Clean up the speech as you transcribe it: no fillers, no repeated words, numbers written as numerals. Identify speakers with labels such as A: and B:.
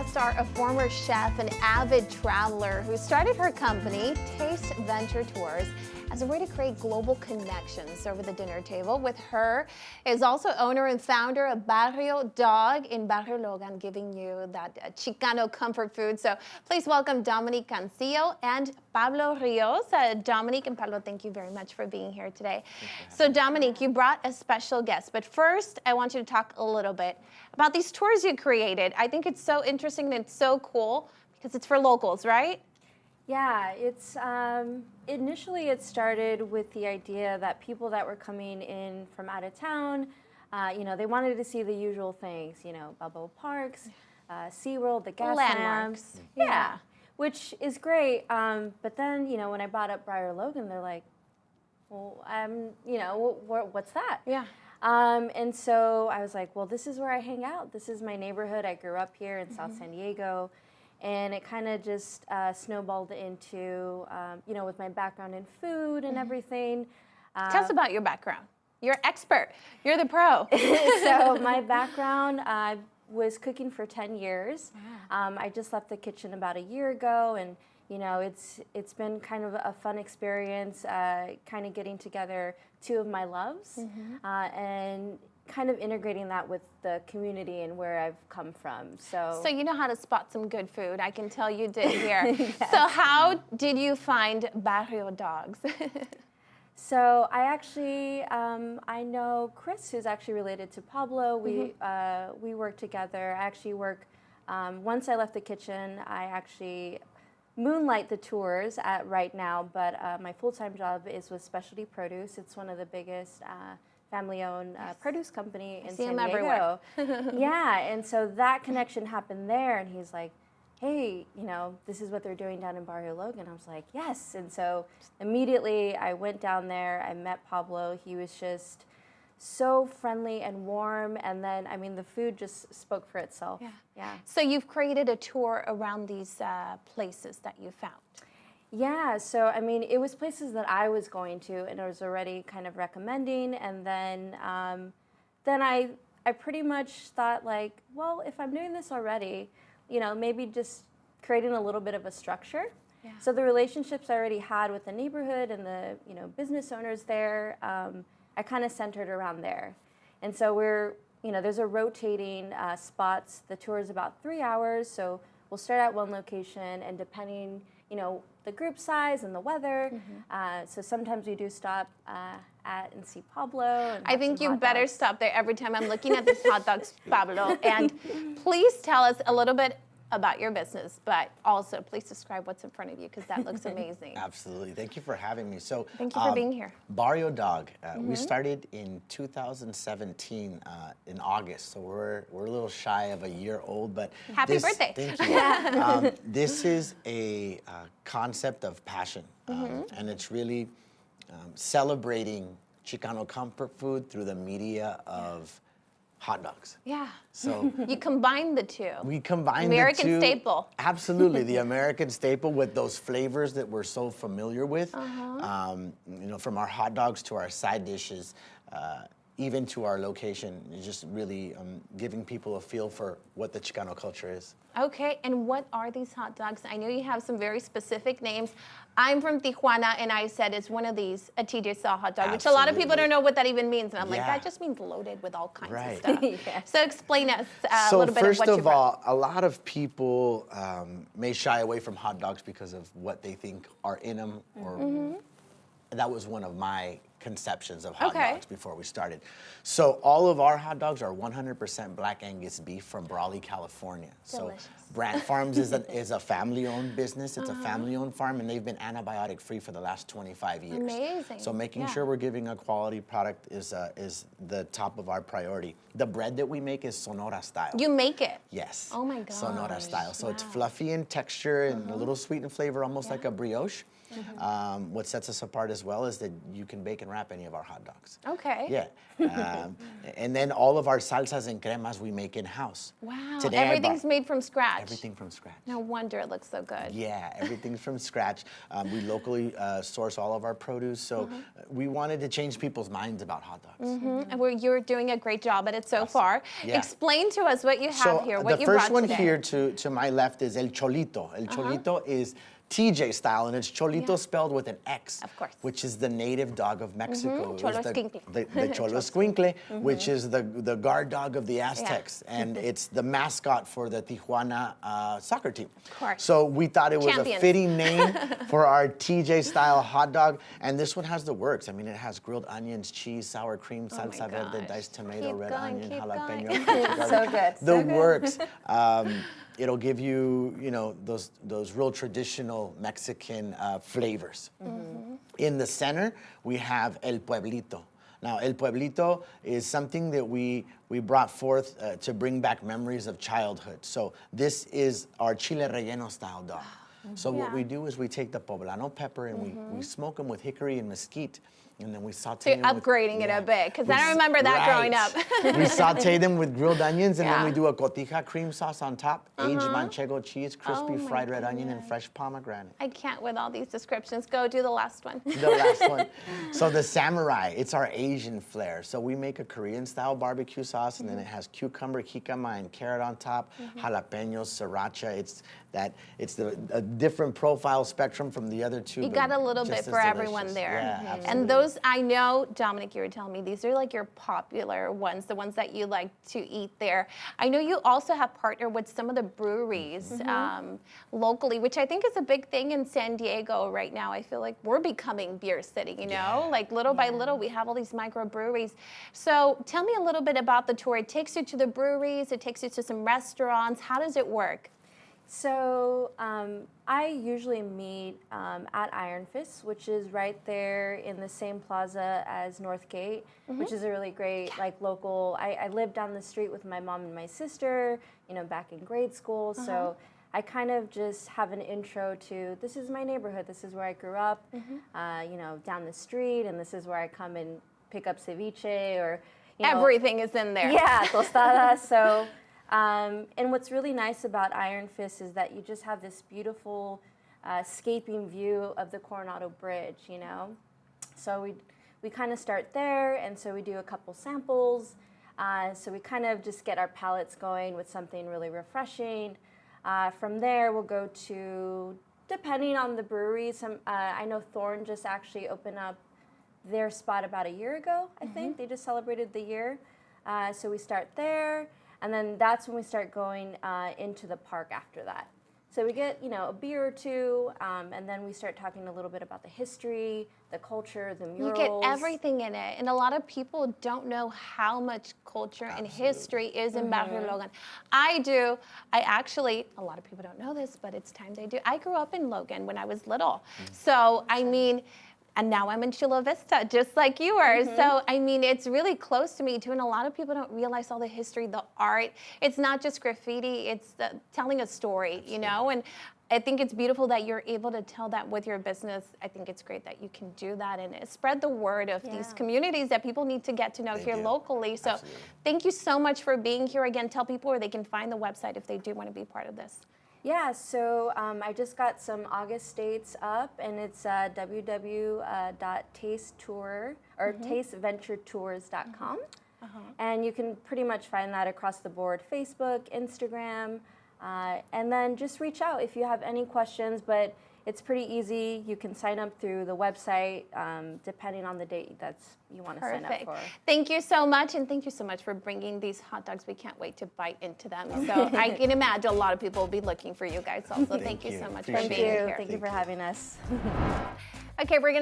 A: guests are a former chef and avid traveler who started her company, Taste Venture Tours, as a way to create global connections over the dinner table. With her is also owner and founder of Barrio, Dogg in Barrio Logan, giving you that Chicano comfort food. So please welcome Dominique Cancio and Pablo Rios. Dominique and Pablo, thank you very much for being here today. So Dominique, you brought a special guest, but first I want you to talk a little bit about these tours you created. I think it's so interesting and it's so cool because it's for locals, right?
B: Yeah, it's initially it started with the idea that people that were coming in from out of town, they wanted to see the usual things, Balboa Parks, SeaWorld, the gas
A: landmarks.
B: lamps. Yeah, which is great. But then, when I brought up Barrio Logan, they're like, well, what's that?
A: Yeah.
B: And so I was like, well, this is where I hang out. This is my neighborhood. I grew up here in South San Diego. And it kind of just snowballed into, with my background in food and everything.
A: Tell us about your background. You're an expert. You're the pro.
B: So my background, I was cooking for 10 years.
A: Wow.
B: I just left the kitchen about a year ago, and it's been kind of a fun experience, kind of getting together two of my loves, and kind of integrating that with the community and where I've come from. So
A: you know how to spot some good food. I can tell you did here. Yes. So how did you find Barrio Dogs?
B: So I actually, I know Chris, who's actually related to Pablo. We work together. I actually work, once I left the kitchen, I actually moonlight the tours right now, but my full-time job is with Specialty Produce. It's one of the biggest family-owned produce company in San Diego. Yeah, and so that connection happened there, and he's like, hey, this is what they're doing down in Barrio Logan. I was like, yes. And so immediately I went down there, I met Pablo. He was just so friendly and warm, and then, the food just spoke for itself. Yeah.
A: So you've created a tour around these places that you found.
B: Yeah, so it was places that I was going to and I was already kind of recommending, and then I pretty much thought, like, well, if I'm doing this already, maybe just creating a little bit of a structure. Yeah. So the relationships I already had with the neighborhood and the business owners there, I kind of centered around there. And so there's a rotating spots. The tour is about 3 hours, so we'll start at one location, and depending, the group size and the weather. So sometimes we do stop at and see Pablo. And
A: I think you better stop there every time I'm looking at these hot dogs, Pablo. And please tell us a little bit about your business, but also please describe what's in front of you, because that looks amazing.
C: Absolutely. Thank you for having me. So
A: thank you for being here.
C: Barrio Dogg. We started in 2017 in August, so we're a little shy of a year old, but
A: happy birthday.
C: Thank you. This is a concept of passion, and it's really celebrating Chicano comfort food through the media of hot dogs.
A: Yeah.
C: So
A: you combine the two.
C: We combine
A: American
C: the two.
A: staple.
C: Absolutely, the American staple with those flavors that we're so familiar with. From our hot dogs to our side dishes, even to our location, it's just really giving people a feel for what the Chicano culture is.
A: Okay, and what are these hot dogs? I know you have some very specific names. I'm from Tijuana, and I said it's one of these, a TJ Saw hot dog, which a lot of people don't know what that even means. And I'm like, that just means loaded with all kinds of stuff. So explain us a little bit of what you brought.
C: So first of all, a lot of people may shy away from hot dogs because of what they think are in them. Or that was one of my conceptions of hot dogs before we started. So all of our hot dogs are 100% Black Angus beef from Brawley, California.
A: Delicious.
C: So Brand Farms is a family-owned business. It's a family-owned farm, and they've been antibiotic-free for the last 25 years.
A: Amazing.
C: So making sure we're giving a quality product is the top of our priority. The bread that we make is Sonora style.
A: You make it?
C: Yes.
A: Oh my God.
C: Sonora style. So it's fluffy in texture and a little sweet in flavor, almost like a brioche. What sets us apart as well is that you can bake in wrap any of our hot dogs.
A: Okay.
C: Yeah. And then all of our salsas and cremas we make in-house.
A: Wow.
C: Today
A: Everything's made from scratch.
C: Everything from scratch.
A: No wonder it looks so good.
C: Yeah, everything's from scratch. We locally source all of our produce, so we wanted to change people's minds about hot dogs.
A: And you're doing a great job at it so far.
C: Yeah.
A: Explain to us what you have here, what
C: the
A: you
C: first
A: brought
C: one
A: today.
C: here to my left is El Cholito. El Cholito is TJ style, and it's Cholito spelled with an X,
A: Of course.
C: which is the native dog of Mexico. It was
A: Cholo Escuincle.
C: the Cholo Escuincle, which is the guard dog of the Aztecs, and it's the mascot for the Tijuana soccer team.
A: Of course.
C: So we thought it was
A: Champions.
C: a fitting name for our TJ style hot dog, and this one has the works. I mean, it has grilled onions, cheese, sour cream, salsa verde,
A: gosh.
C: diced tomato,
A: Keep
C: red
A: going,
C: onion,
A: keep
C: jalapeno,
A: going.
C: crunchy garlic.
B: So good,
C: The
B: so good.
C: works. It'll give you, those real traditional Mexican flavors. In the center, we have El Pueblito. Now, El Pueblito is something that we brought forth to bring back memories of childhood. So this is our chile relleno style dog. So what we do is we take the poblano pepper and we smoke them with hickory and mesquite. And then we saute
A: So you're
C: them with-
A: upgrading it a bit, because I
C: We-
A: remember that growing up.
C: we saute them with grilled onions, and then we
A: Yeah.
C: do a cotija cream sauce on top, aged manchego cheese, crispy
A: Oh my
C: fried red onion, and fresh pomegranate.
A: I can't with all these descriptions. Go do the last one.
C: The last one. So the samurai, it's our Asian flair. So we make a Korean-style barbecue sauce, and then it has cucumber, jicama, and carrot on top, jalapenos, sriracha. It's a different profile spectrum from the other two.
A: You
C: but
A: got a little bit
C: just as
A: for everyone
C: delicious.
A: there.
C: Yeah, absolutely.
A: And those, I know, Dominique, you were telling me, these are like your popular ones, the ones that you like to eat there. I know you also have partnered with some of the breweries locally, which I think is a big thing in San Diego right now. I feel like we're becoming Beer City, like little by little, we have all these microbreweries. So tell me a little bit about the tour. It takes you to the breweries, it takes you to some restaurants. How does it work?
B: So I usually meet at Iron Fist, which is right there in the same plaza as Northgate, which is a really great local. I lived down the street with my mom and my sister, back in grade school. So I kind of just have an intro to, this is my neighborhood, this is where I grew up, down the street, and this is where I come and pick up ceviche or
A: Everything is in there.
B: Yeah, tostadas. So. And what's really nice about Iron Fist is that you just have this beautiful escaping view of the Coronado Bridge, So we kind of start there, and so we do a couple samples. So we kind of just get our palates going with something really refreshing. From there, we'll go to, depending on the brewery, I know Thorn just actually opened up their spot about a year ago, I think. They just celebrated the year. So we start there. And then that's when we start going into the park after that. So we get, a beer or two, and then we start talking a little bit about the history, the culture, the murals.
A: You get everything in it. And a lot of people don't know how much culture and history is in Barrio Logan. I do. A lot of people don't know this, but it's times I do. I grew up in Logan when I was little. So, and now I'm in Chula Vista, just like you are. So, it's really close to me, too. And a lot of people don't realize all the history, the art. It's not just graffiti. It's telling a story, And I think it's beautiful that you're able to tell that with your business. I think it's great that you can do that and spread the word of these communities that people need to get to know here locally. So thank you so much for being here. Again, tell people where they can find the website if they do want to be part of this.
B: Yeah, so I just got some August dates up, and it's www.tastetour or tasteventuretours.com. And you can pretty much find that across the board, Facebook, Instagram, and then just reach out if you have any questions, but it's pretty easy. You can sign up through the website depending on the date you want to sign up for.
A: Thank you so much, and thank you so much for bringing these hot dogs. We can't wait to bite into them. So I can imagine a lot of people will be looking for you guys also. Thank you so much for being here.
B: Thank you for having us.
A: Okay, we're going to